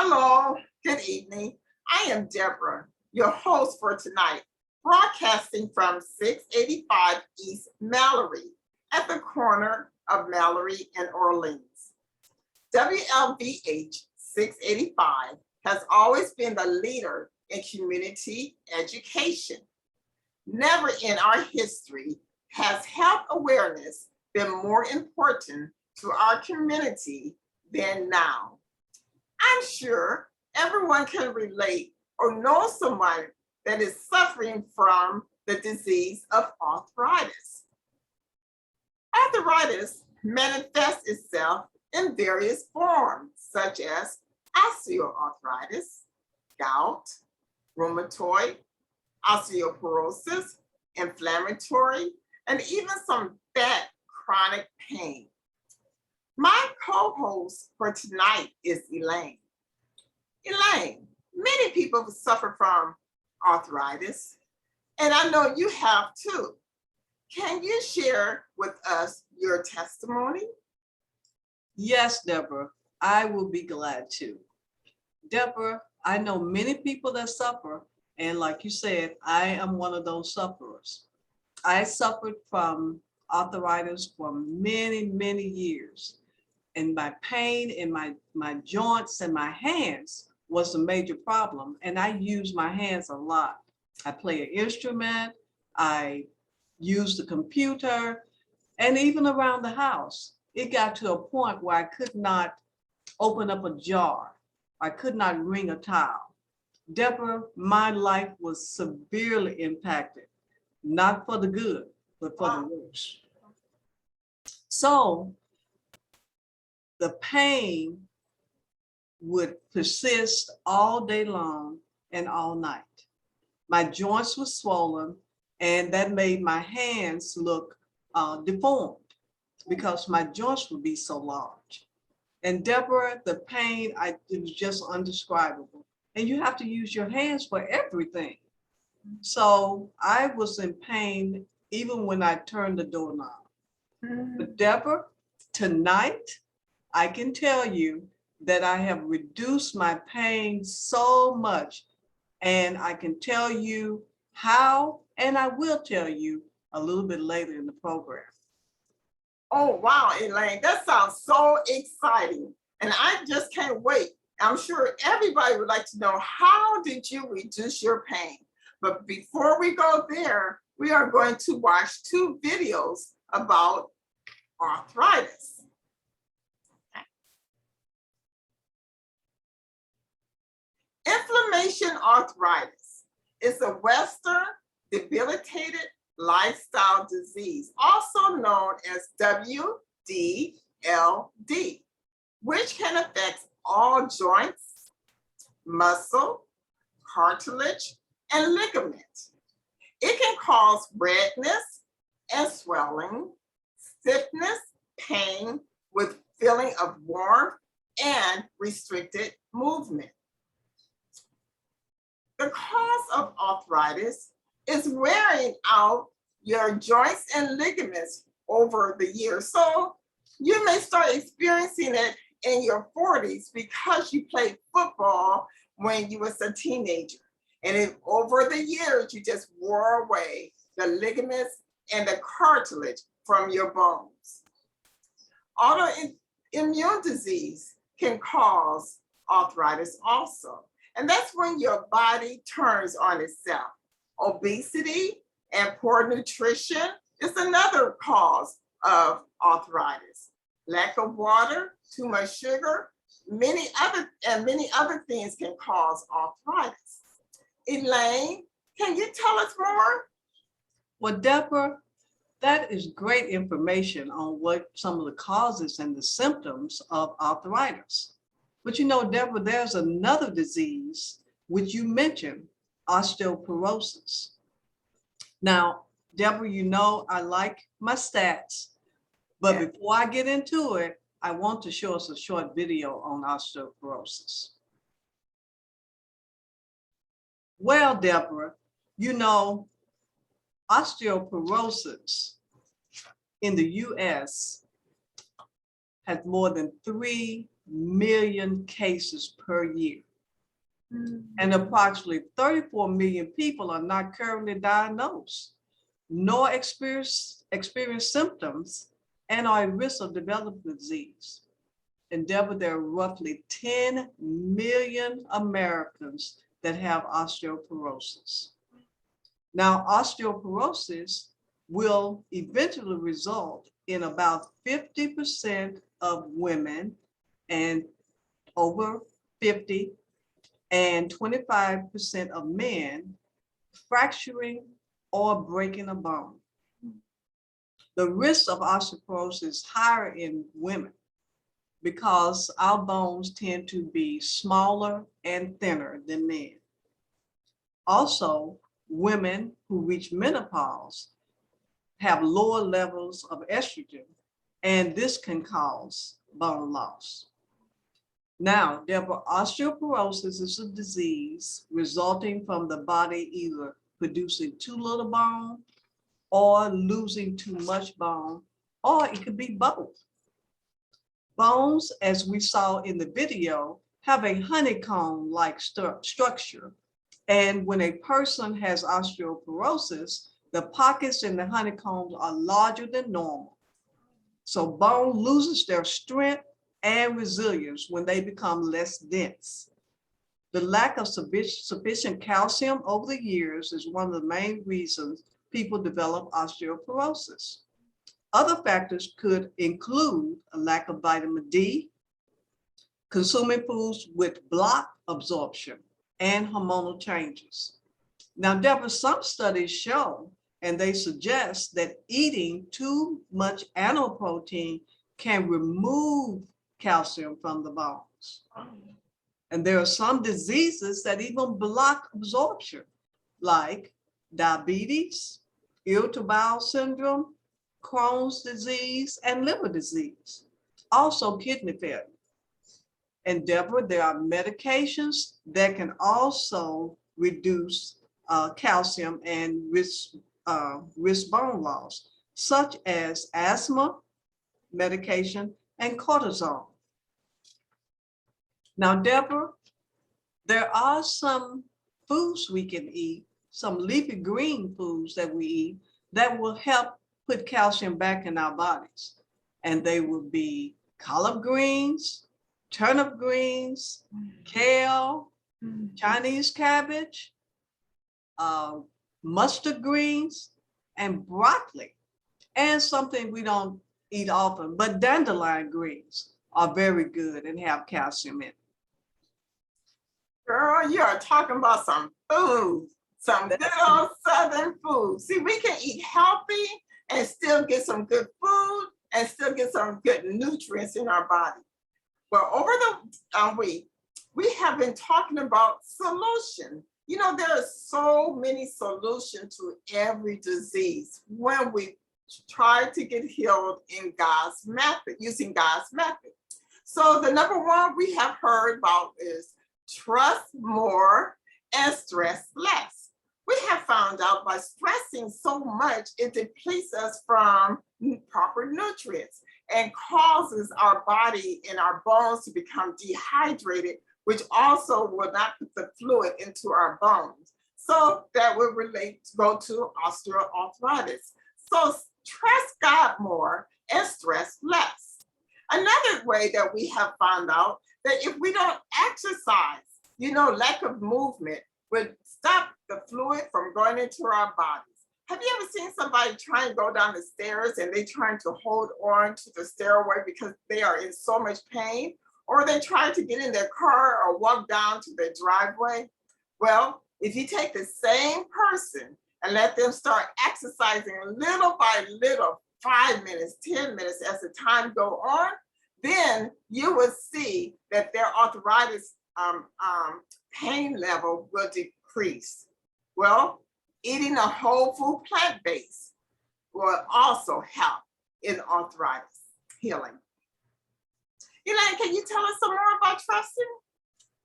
Hello, good evening. I am Deborah, your host for tonight, broadcasting from 685 East Mallory at the corner of Mallory and Orleans. WLVH 685 has always been the leader in community education. Never in our history has health awareness been more important to our community than now. I'm sure everyone can relate or know someone that is suffering from the disease of arthritis. Arthritis manifests itself in various forms, such as osteoarthritis, gout, rheumatoid, osteoporosis, inflammatory, and even some bad chronic pain. My co-host for tonight is Elaine. Elaine, many people suffer from arthritis, and I know you have too. Can you share with us your testimony? Yes, Deborah, I will be glad to. Deborah, I know many people that suffer, and like you said, I am one of those sufferers. I suffered from arthritis for many, many years, and my pain in my joints and my hands was a major problem, and I use my hands a lot. I play an instrument, I use the computer, and even around the house. It got to a point where I could not open up a jar. I could not wring a towel. Deborah, my life was severely impacted, not for the good, but for the worse. So the pain would persist all day long and all night. My joints were swollen, and that made my hands look deformed because my joints would be so large. And Deborah, the pain, it was just undescribable. And you have to use your hands for everything. So I was in pain even when I turned the doorknob. But Deborah, tonight, I can tell you that I have reduced my pain so much, and I can tell you how, and I will tell you a little bit later in the program. Oh, wow, Elaine, that sounds so exciting. And I just can't wait. I'm sure everybody would like to know, how did you reduce your pain? But before we go there, we are going to watch two videos about arthritis. Inflammation arthritis is a Western debilitated lifestyle disease, also known as WDLD, which can affect all joints, muscle, cartilage, and ligament. It can cause redness and swelling, stiffness, pain with feeling of warmth, and restricted movement. The cause of arthritis is wearing out your joints and ligaments over the years. So you may start experiencing it in your 40s because you played football when you was a teenager. And over the years, you just wore away the ligaments and the cartilage from your bones. Autoimmune disease can cause arthritis also. And that's when your body turns on itself. Obesity and poor nutrition is another cause of arthritis. Lack of water, too much sugar, many other things can cause arthritis. Elaine, can you tell us more? Well, Deborah, that is great information on what some of the causes and the symptoms of arthritis. But you know, Deborah, there's another disease which you mentioned, osteoporosis. Now, Deborah, you know I like my stats, but before I get into it, I want to show us a short video on osteoporosis. Well, Deborah, you know, osteoporosis in the US has more than 3 million cases per year. And approximately 34 million people are not currently diagnosed, nor experience symptoms, and are at risk of developing the disease. Endeavor, there are roughly 10 million Americans that have osteoporosis. Now, osteoporosis will eventually result in about 50% of women and over 50 and 25% of men fracturing or breaking a bone. The risk of osteoporosis is higher in women because our bones tend to be smaller and thinner than men. Also, women who reach menopause have lower levels of estrogen, and this can cause bone loss. Now, Deborah, osteoporosis is a disease resulting from the body either producing too little bone or losing too much bone, or it could be both. Bones, as we saw in the video, have a honeycomb-like structure. And when a person has osteoporosis, the pockets in the honeycombs are larger than normal. So bone loses their strength and resilience when they become less dense. The lack of sufficient calcium over the years is one of the main reasons people develop osteoporosis. Other factors could include a lack of vitamin D, consuming foods with block absorption, and hormonal changes. Now, Deborah, some studies show, and they suggest that eating too much animal protein can remove calcium from the bones. And there are some diseases that even block absorption, like diabetes, irritable bowel syndrome, Crohn's disease, and liver disease. Also kidney failure. And Deborah, there are medications that can also reduce calcium and risk bone loss, such as asthma medication and cortisone. Now, Deborah, there are some foods we can eat, some leafy green foods that we eat that will help put calcium back in our bodies. And they will be collard greens, turnip greens, kale, Chinese cabbage, mustard greens, and broccoli. And something we don't eat often, but dandelion greens are very good and have calcium in it. Girl, you are talking about some food, some good old Southern food. See, we can eat healthy and still get some good food and still get some good nutrients in our body. Well, over the week, we have been talking about solution. You know, there are so many solutions to every disease when we try to get healed in God's method, using God's method. So the number one we have heard about is trust more and stress less. We have found out by stressing so much, it depletes us from proper nutrients and causes our body and our bones to become dehydrated, which also will not put the fluid into our bones. So that will go to osteoarthritis. So trust God more and stress less. Another way that we have found out that if we don't exercise, lack of movement would stop the fluid from going into our bodies. Have you ever seen somebody try and go down the stairs and they trying to hold on to the stairway because they are in so much pain? Or they try to get in their car or walk down to their driveway? Well, if you take the same person and let them start exercising little by little, 5 minutes, 10 minutes as the time go on, then you will see that their arthritis pain level will decrease. Well, eating a whole food plant-based will also help in arthritis healing. Elaine, can you tell us some more about trusting?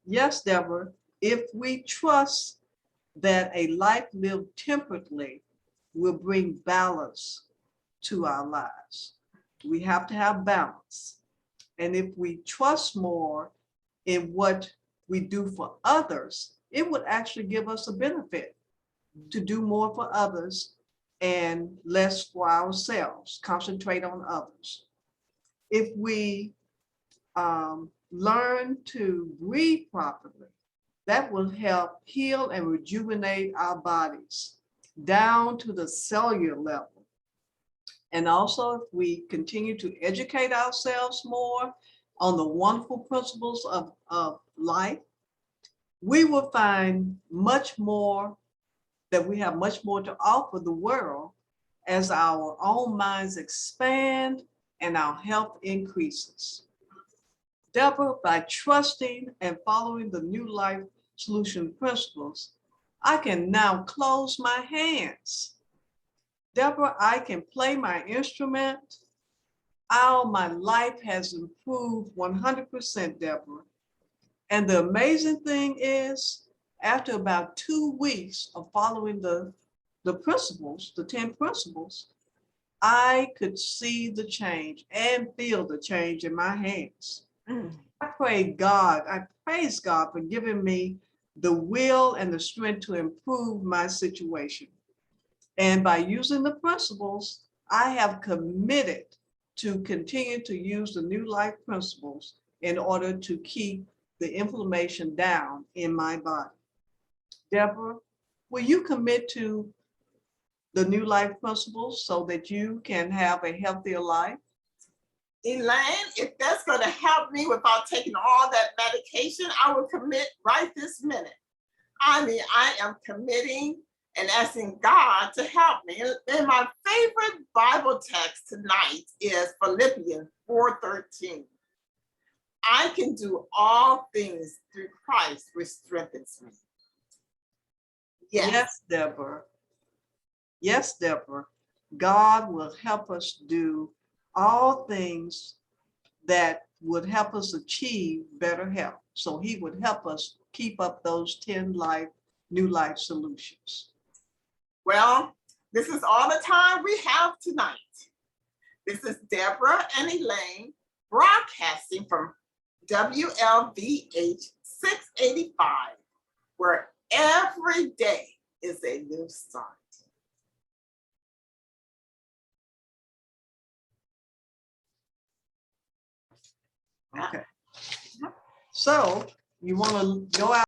Yes, Deborah. If we trust that a life lived temperately will bring balance to our lives, we have to have balance. And if we trust more in what we do for others, it would actually give us a benefit to do more for others and less for ourselves, concentrate on others. If we learn to breathe properly, that will help heal and rejuvenate our bodies down to the cellular level. And also, if we continue to educate ourselves more on the wonderful principles of life, we will find much more, that we have much more to offer the world as our own minds expand and our health increases. Deborah, by trusting and following the New Life Solution principles, I can now close my hands. Deborah, I can play my instrument. My life has improved 100%, Deborah. And the amazing thing is, after about 2 weeks of following the principles, the 10 principles, I could see the change and feel the change in my hands. I praise God for giving me the will and the strength to improve my situation. And by using the principles, I have committed to continue to use the New Life principles in order to keep the inflammation down in my body. Deborah, will you commit to the New Life principles so that you can have a healthier life? Elaine, if that's going to help me without taking all that medication, I will commit right this minute. I mean, I am committing and asking God to help me. And my favorite Bible text tonight is Philippians 4:13. I can do all things through Christ, which strengthens me. Yes, Deborah. Yes, Deborah. God will help us do all things that would help us achieve better health. So he would help us keep up those 10 New Life solutions. Well, this is all the time we have tonight. This is Deborah and Elaine broadcasting from WLVH 685, where every day is a new start. Okay. So you want to go out